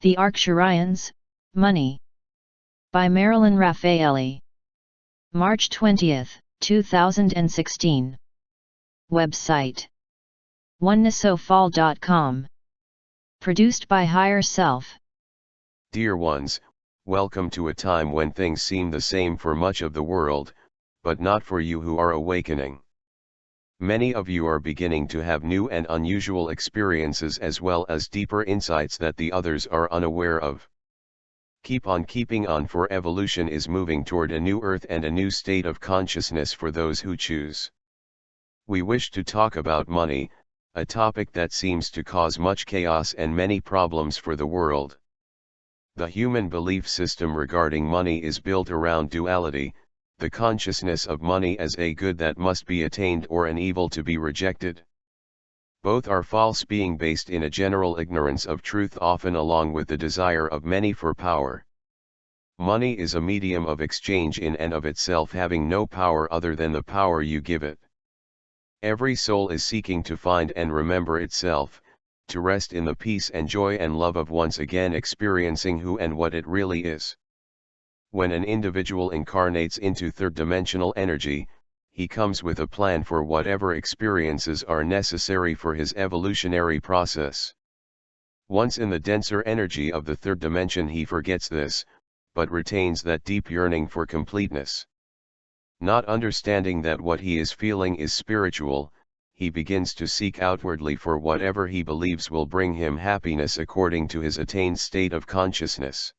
The Arcturians, Money. By Marilyn Raffaele. March 20, 2016. Website: onenessofall.com. Produced by Higher Self. Dear ones, welcome to a time when things seem the same for much of the world, but not for you who are awakening. Many of you are beginning to have new and unusual experiences as well as deeper insights that the others are unaware of. Keep on keeping on, for evolution is moving toward a new earth and a new state of consciousness for those who choose. We wish to talk about money, a topic that seems to cause much chaos and many problems for the world. The human belief system regarding money is built around duality, the consciousness of money as a good that must be attained or an evil to be rejected. Both are false, being based in a general ignorance of truth, often along with the desire of many for power. Money is a medium of exchange in and of itself, having no power other than the power you give it. Every soul is seeking to find and remember itself, to rest in the peace and joy and love of once again experiencing who and what it really is. When an individual incarnates into third-dimensional energy, he comes with a plan for whatever experiences are necessary for his evolutionary process. Once in the denser energy of the third dimension, he forgets this, but retains that deep yearning for completeness. Not understanding that what he is feeling is spiritual, he begins to seek outwardly for whatever he believes will bring him happiness according to his attained state of consciousness.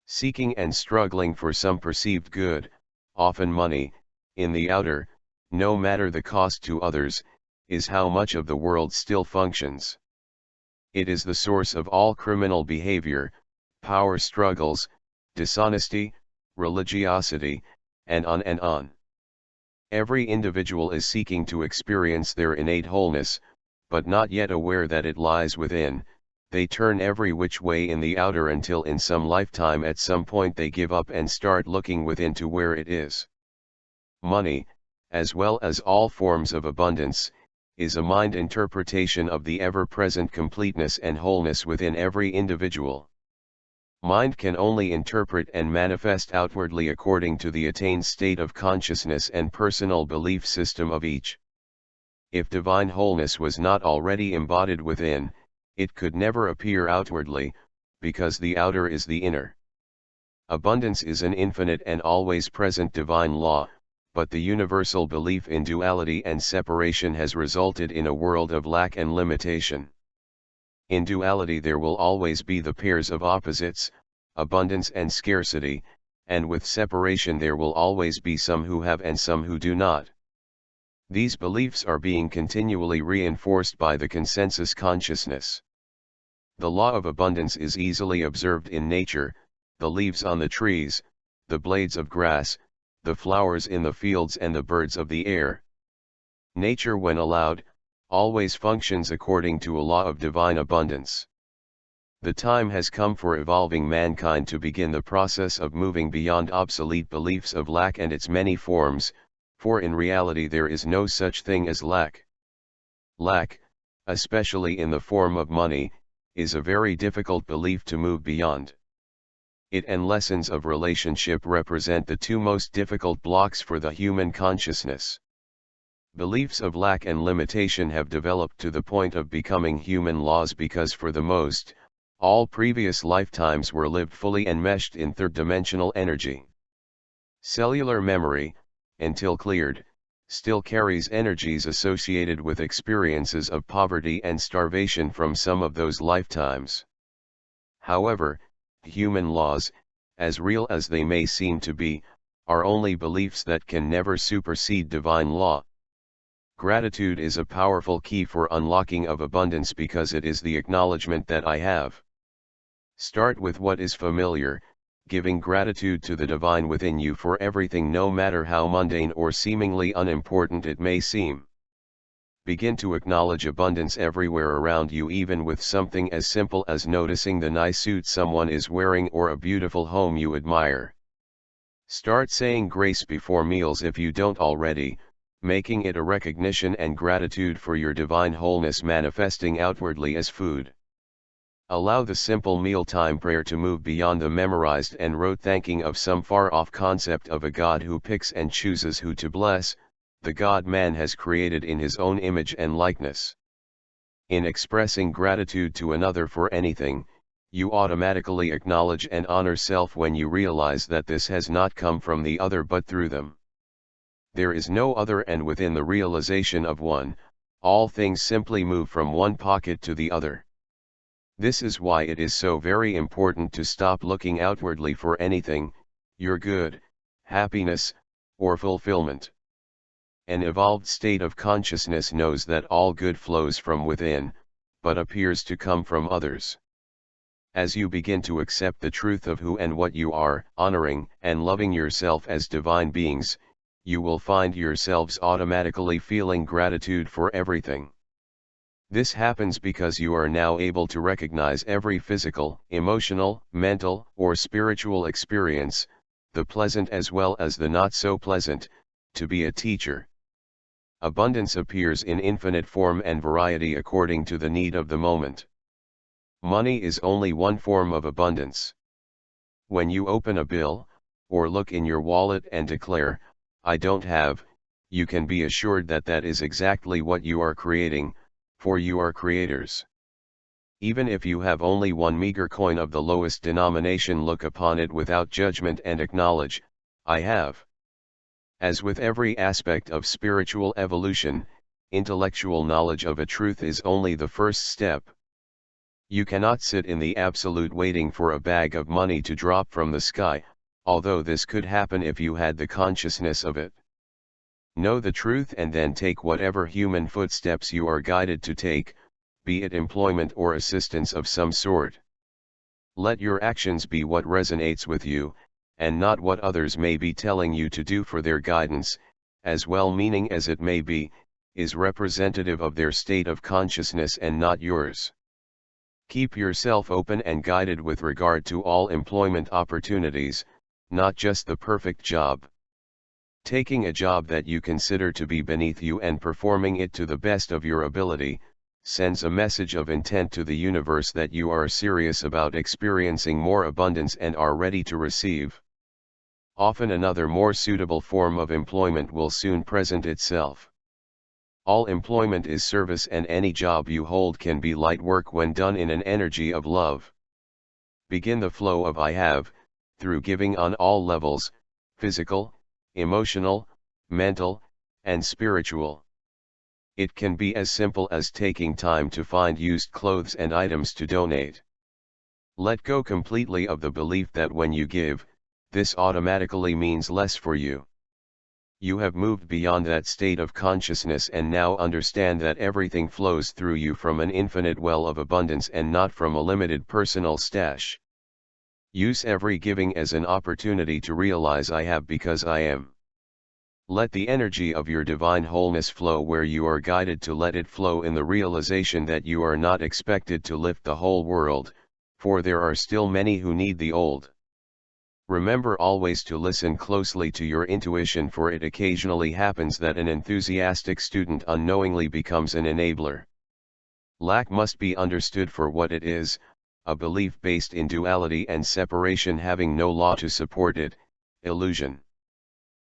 Seeking and struggling for some perceived good, often money, in the outer, no matter the cost to others, is how much of the world still functions. It is the source of all criminal behavior, power struggles, dishonesty, religiosity, and on and on. Every individual is seeking to experience their innate wholeness, but not yet aware that it lies within. They turn every which way in the outer until in some lifetime at some point they give up and start looking within to where it is. Money, as well as all forms of abundance, is a mind interpretation of the ever-present completeness and wholeness within every individual. Mind can only interpret and manifest outwardly according to the attained state of consciousness and personal belief system of each. If divine wholeness was not already embodied within, it could never appear outwardly, because the outer is the inner. Abundance is an infinite and always present divine law, but the universal belief in duality and separation has resulted in a world of lack and limitation. In duality there will always be the pairs of opposites, abundance and scarcity, and with separation there will always be some who have and some who do not. These beliefs are being continually reinforced by the consensus consciousness. The law of abundance is easily observed in nature, the leaves on the trees, the blades of grass, the flowers in the fields and the birds of the air. Nature, when allowed, always functions according to a law of divine abundance. The time has come for evolving mankind to begin the process of moving beyond obsolete beliefs of lack and its many forms, for in reality there is no such thing as lack. Lack, especially in the form of money, is a very difficult belief to move beyond. It and lessons of relationship represent the two most difficult blocks for the human consciousness. Beliefs of lack and limitation have developed to the point of becoming human laws because for the most, all previous lifetimes were lived fully enmeshed in third-dimensional energy. Cellular memory, until cleared, still carries energies associated with experiences of poverty and starvation from some of those lifetimes. However, human laws, as real as they may seem to be, are only beliefs that can never supersede divine law. Gratitude is a powerful key for unlocking of abundance because it is the acknowledgement that I have. Start with what is familiar, giving gratitude to the divine within you for everything, no matter how mundane or seemingly unimportant it may seem. Begin to acknowledge abundance everywhere around you, even with something as simple as noticing the nice suit someone is wearing or a beautiful home you admire. Start saying grace before meals if you don't already, making it a recognition and gratitude for your divine wholeness manifesting outwardly as food. Allow the simple mealtime prayer to move beyond the memorized and rote thanking of some far-off concept of a God who picks and chooses who to bless, the God man has created in his own image and likeness. In expressing gratitude to another for anything, you automatically acknowledge and honor self when you realize that this has not come from the other but through them. There is no other, and within the realization of one, all things simply move from one pocket to the other. This is why it is so very important to stop looking outwardly for anything, your good, happiness, or fulfillment. An evolved state of consciousness knows that all good flows from within, but appears to come from others. As you begin to accept the truth of who and what you are, honoring and loving yourself as divine beings, you will find yourselves automatically feeling gratitude for everything. This happens because you are now able to recognize every physical, emotional, mental, or spiritual experience, the pleasant as well as the not so pleasant, to be a teacher. Abundance appears in infinite form and variety according to the need of the moment. Money is only one form of abundance. When you open a bill, or look in your wallet and declare, "I don't have," you can be assured that that is exactly what you are creating, for you are creators. Even if you have only one meager coin of the lowest denomination, look upon it without judgment and acknowledge, "I have." As with every aspect of spiritual evolution, intellectual knowledge of a truth is only the first step. You cannot sit in the absolute waiting for a bag of money to drop from the sky, although this could happen if you had the consciousness of it. Know the truth and then take whatever human footsteps you are guided to take, be it employment or assistance of some sort. Let your actions be what resonates with you, and not what others may be telling you to do, for their guidance, as well-meaning as it may be, is representative of their state of consciousness and not yours. Keep yourself open and guided with regard to all employment opportunities, not just the perfect job. Taking a job that you consider to be beneath you and performing it to the best of your ability, sends a message of intent to the universe that you are serious about experiencing more abundance and are ready to receive. Often another more suitable form of employment will soon present itself. All employment is service, and any job you hold can be light work when done in an energy of love. Begin the flow of "I have," through giving on all levels, physical, emotional, mental, and spiritual. It can be as simple as taking time to find used clothes and items to donate. Let go completely of the belief that when you give, this automatically means less for you. You have moved beyond that state of consciousness and now understand that everything flows through you from an infinite well of abundance and not from a limited personal stash. Use every giving as an opportunity to realize "I have because I am." Let the energy of your divine wholeness flow where you are guided to let it flow, in the realization that you are not expected to lift the whole world, for there are still many who need the old. Remember always to listen closely to your intuition, for it occasionally happens that an enthusiastic student unknowingly becomes an enabler. Lack must be understood for what it is, a belief based in duality and separation having no law to support it, illusion.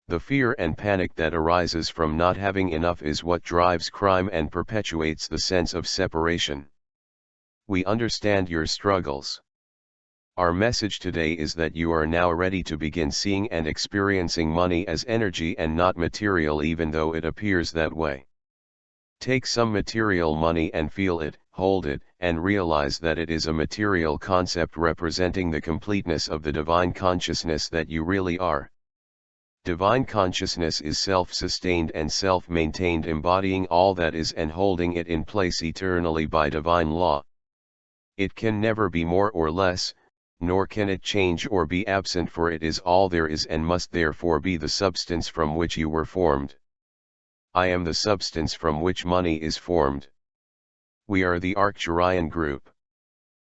The fear and panic that arises from not having enough is what drives crime and perpetuates the sense of separation. We understand your struggles. Our message today is that you are now ready to begin seeing and experiencing money as energy and not material, even though it appears that way. Take some material money and feel it, hold it, and realize that it is a material concept representing the completeness of the divine consciousness that you really are. Divine consciousness is self-sustained and self-maintained, embodying all that is and holding it in place eternally by divine law. It can never be more or less, nor can it change or be absent, for it is all there is and must therefore be the substance from which you were formed. I am the substance from which money is formed. We are the Arcturian group.